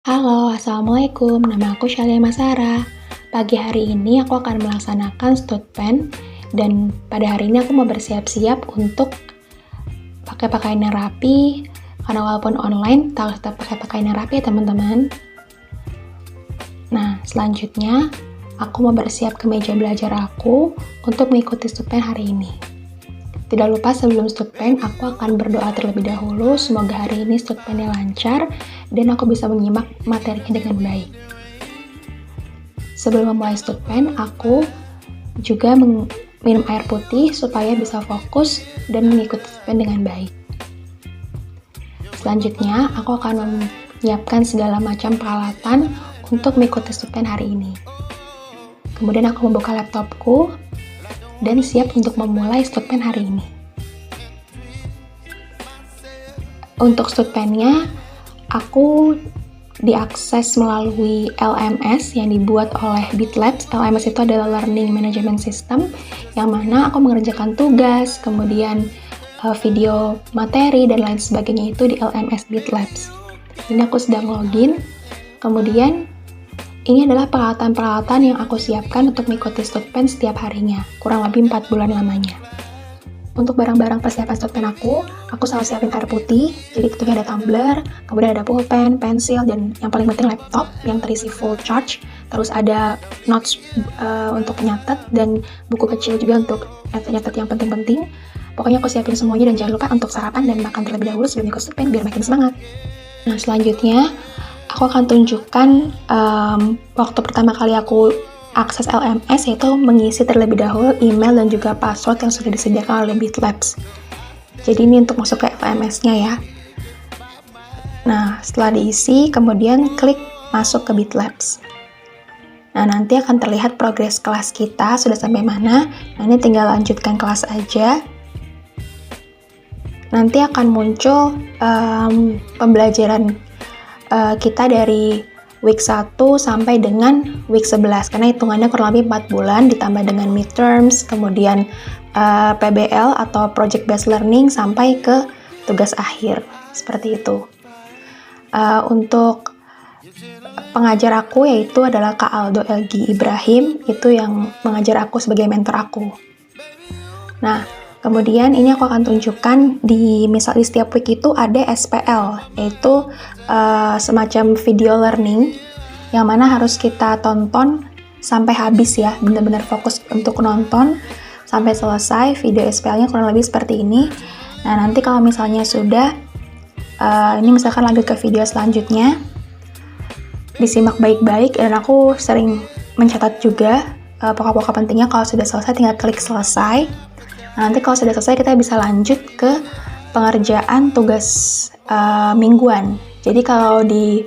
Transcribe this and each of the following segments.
Halo, Assalamualaikum. Nama aku Syalia Masara. Pagi hari ini aku akan melaksanakan studpen dan pada hari ini aku mau bersiap-siap untuk pakai pakaian yang rapi karena walaupun online, harus tetap pakai pakaian yang rapi ya teman-teman. Nah, selanjutnya aku mau bersiap ke meja belajar aku untuk mengikuti studpen hari ini. Tidak lupa sebelum studpen, aku akan berdoa terlebih dahulu. Semoga hari ini studpennya lancar dan aku bisa menyimak materinya dengan baik. Sebelum memulai studpen, aku juga minum air putih supaya bisa fokus dan mengikuti studpen dengan baik. Selanjutnya, aku akan menyiapkan segala macam peralatan untuk mengikuti studpen hari ini. Kemudian aku membuka laptopku dan siap untuk memulai studpen hari ini. Untuk studpennya, aku diakses melalui LMS yang dibuat oleh BitLabs. LMS itu adalah Learning Management System, yang mana aku mengerjakan tugas, kemudian video materi, dan lain sebagainya itu di LMS BitLabs. Ini aku sedang login, kemudian ini adalah peralatan-peralatan yang aku siapkan untuk mengikuti studpen setiap harinya, kurang lebih 4 bulan lamanya. Untuk barang-barang persiapan studpen aku selalu siapin air putih, jadi tentunya ada tumbler, kemudian ada pulpen, pensil, dan yang paling penting laptop yang terisi full charge, terus ada notes untuk nyatet, dan buku kecil juga untuk nyatet yang penting-penting. Pokoknya aku siapin semuanya dan jangan lupa untuk sarapan dan makan terlebih dahulu sebelum ikut studpen biar makin semangat. Nah, selanjutnya aku akan tunjukkan waktu pertama kali aku akses LMS, yaitu mengisi terlebih dahulu email dan juga password yang sudah disediakan oleh BitLabs. Jadi ini untuk masuk ke LMS-nya ya. Nah, setelah diisi, kemudian klik masuk ke BitLabs. Nah, nanti akan terlihat progres kelas kita sudah sampai mana. Nah, ini tinggal lanjutkan kelas aja. Nanti akan muncul pembelajaran kita dari week 1 sampai dengan week 11, karena hitungannya kurang lebih 4 bulan ditambah dengan midterms, kemudian PBL atau Project Based Learning sampai ke tugas akhir, seperti itu. Untuk pengajar aku yaitu adalah Kak Aldo Elgi Ibrahim, itu yang mengajar aku sebagai mentor aku. Nah, kemudian ini aku akan tunjukkan di setiap week itu ada SPL, yaitu semacam video learning yang mana harus kita tonton sampai habis ya, benar-benar fokus untuk nonton sampai selesai. Video SPL-nya kurang lebih seperti ini. Nah, nanti kalau misalnya sudah, ini misalkan lanjut ke video selanjutnya, disimak baik-baik, dan aku sering mencatat juga pokok-pokok pentingnya. Kalau sudah selesai tinggal klik selesai. Nah, nanti kalau sudah selesai kita bisa lanjut ke pengerjaan tugas mingguan. Jadi kalau di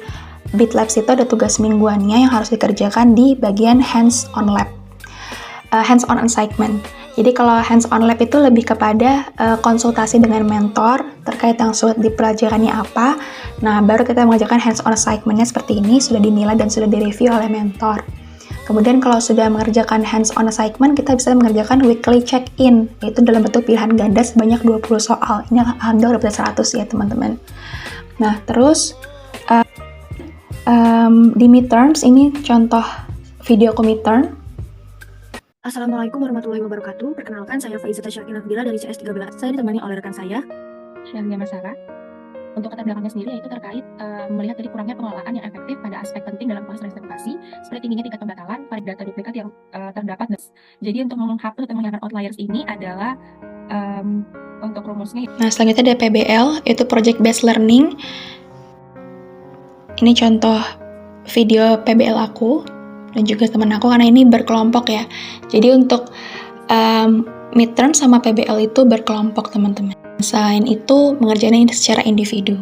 BitLabs itu ada tugas mingguannya yang harus dikerjakan di bagian hands-on lab, hands-on assignment. Jadi kalau hands-on lab itu lebih kepada konsultasi dengan mentor terkait yang sudah dipelajarannya apa. Nah, baru kita mengerjakan hands-on assignment-nya seperti ini, sudah dinilai dan sudah direview oleh mentor. Kemudian kalau sudah mengerjakan hands-on assignment, kita bisa mengerjakan weekly check-in, yaitu dalam bentuk pilihan ganda sebanyak 20 soal. Ini alhamdulillah dapat 100 ya teman-teman. Nah, terus di midterms, ini contoh video ke midterm. Assalamualaikum warahmatullahi wabarakatuh. Perkenalkan, saya Faizata Syakina Nabila dari CS13. Saya ditemani oleh rekan saya, Syalia Masara. Untuk latar belakangnya sendiri yaitu terkait melihat dari kurangnya pengelolaan yang efektif pada aspek penting dalam proses reservasi, seperti tingginya tingkat pembatalan pada data duplikat yang terdapat. Jadi untuk menghapus atau menghilangkan outliers ini adalah untuk rumusnya. Nah, selanjutnya ada PBL, yaitu Project Based Learning. Ini contoh video PBL aku dan juga teman aku, karena ini berkelompok ya. Jadi untuk midterm sama PBL itu berkelompok teman-teman. Selain itu mengerjakannya secara individu.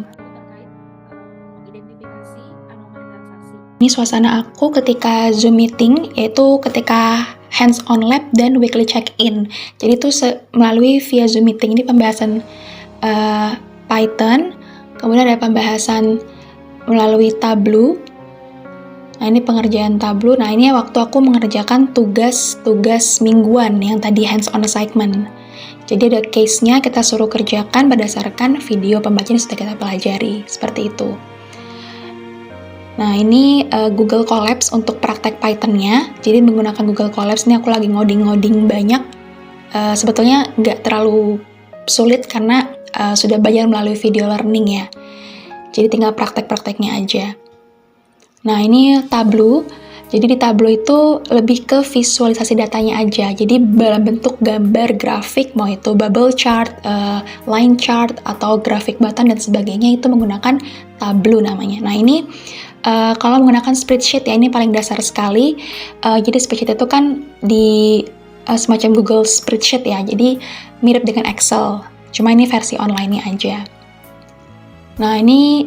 Ini suasana aku ketika Zoom meeting, yaitu ketika hands-on lab dan weekly check-in. Jadi itu melalui via Zoom meeting. Ini pembahasan Python, kemudian ada pembahasan melalui Tableau. Nah, ini pengerjaan Tableau. Nah, ini waktu aku mengerjakan tugas mingguan yang tadi hands-on assignment. Jadi ada case-nya, kita suruh kerjakan berdasarkan video pembacaan yang sudah kita pelajari, seperti itu. Nah, ini Google Colabs untuk praktek Python-nya. Jadi menggunakan Google Colabs ini aku lagi ngoding-ngoding banyak. Sebetulnya nggak terlalu sulit karena sudah belajar melalui video learning ya. Jadi tinggal praktek-prakteknya aja. Nah, ini Tableau. Jadi di Tableau itu lebih ke visualisasi datanya aja. Jadi dalam bentuk gambar, grafik, mau itu bubble chart, line chart, atau grafik button dan sebagainya, itu menggunakan Tableau namanya. Nah, ini kalau menggunakan spreadsheet ya, ini paling dasar sekali. Jadi spreadsheet itu kan di semacam Google Spreadsheet ya, jadi mirip dengan Excel. Cuma ini versi online-nya aja. Nah, ini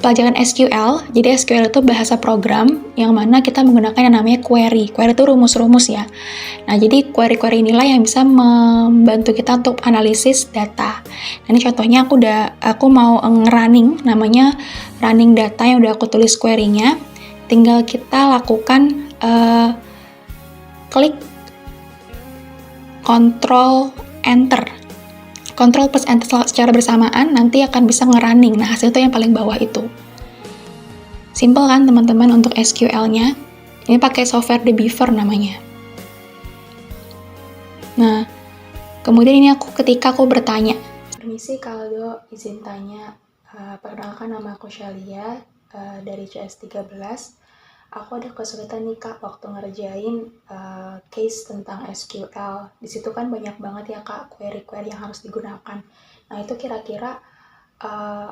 pelajaran SQL. Jadi SQL itu bahasa program yang mana kita menggunakan yang namanya query. Query itu rumus-rumus ya. Nah, jadi query-query inilah yang bisa membantu kita untuk analisis data. Nah, ini contohnya aku mau nge-running, namanya running data yang udah aku tulis query-nya. Tinggal kita lakukan klik Ctrl Enter. Ctrl plus Enter secara bersamaan nanti akan bisa nge-running. Nah, hasil itu yang paling bawah itu. Simple kan teman-teman untuk SQL-nya? Ini pakai software The Beaver namanya. Nah, kemudian ini ketika aku bertanya. Permisi Kaldo, izin tanya. Perkenalkan, nama aku Shalia dari CS13. Aku ada kesulitan nih Kak waktu ngerjain case tentang SQL. Di situ kan banyak banget ya Kak query-query yang harus digunakan. Nah, itu kira-kira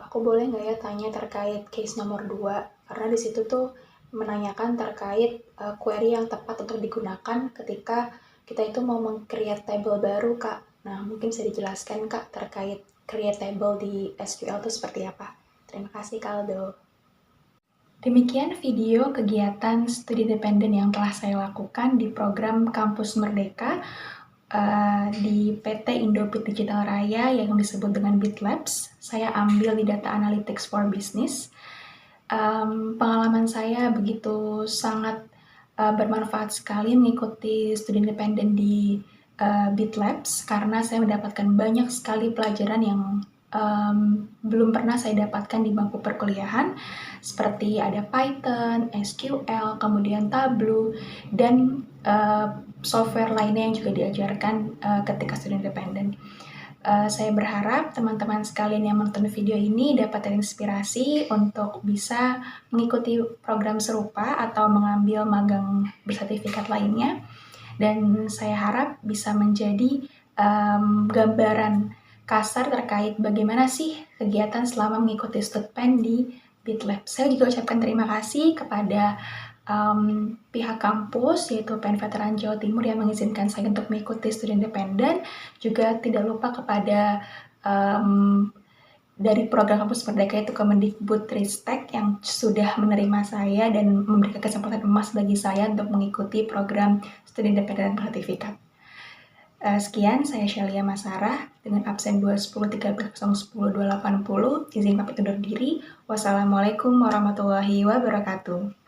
aku boleh nggak ya tanya terkait case nomor 2? Karena di situ tuh menanyakan terkait query yang tepat untuk digunakan ketika kita itu mau meng-create table baru Kak. Nah, mungkin bisa dijelaskan Kak terkait create table di SQL itu seperti apa? Terima kasih Kaldo. Demikian video kegiatan studi independen yang telah saya lakukan di program Kampus Merdeka di PT Indobit Digital Raya yang disebut dengan BitLabs. Saya ambil di Data Analytics for Business. Pengalaman saya begitu sangat bermanfaat sekali mengikuti studi independen di BitLabs karena saya mendapatkan banyak sekali pelajaran yang belum pernah saya dapatkan di bangku perkuliahan, seperti ada Python, SQL, kemudian Tableau, dan software lainnya yang juga diajarkan ketika studi independen. Saya berharap teman-teman sekalian yang menonton video ini dapat terinspirasi untuk bisa mengikuti program serupa atau mengambil magang bersertifikat lainnya, dan saya harap bisa menjadi gambaran kasar terkait bagaimana sih kegiatan selama mengikuti STUDPEN di BitLabs. Saya juga ucapkan terima kasih kepada pihak kampus, yaitu PEN Veteran Jawa Timur yang mengizinkan saya untuk mengikuti studi independen. Juga tidak lupa kepada dari program Kampus Merdeka, yaitu Kemendikbudristek, yang sudah menerima saya dan memberikan kesempatan emas bagi saya untuk mengikuti program studi independen bersertifikat. Sekian, saya Shalia Masarah dengan absen 21013010280. Izin pamit undur diri. Wassalamualaikum warahmatullahi wabarakatuh.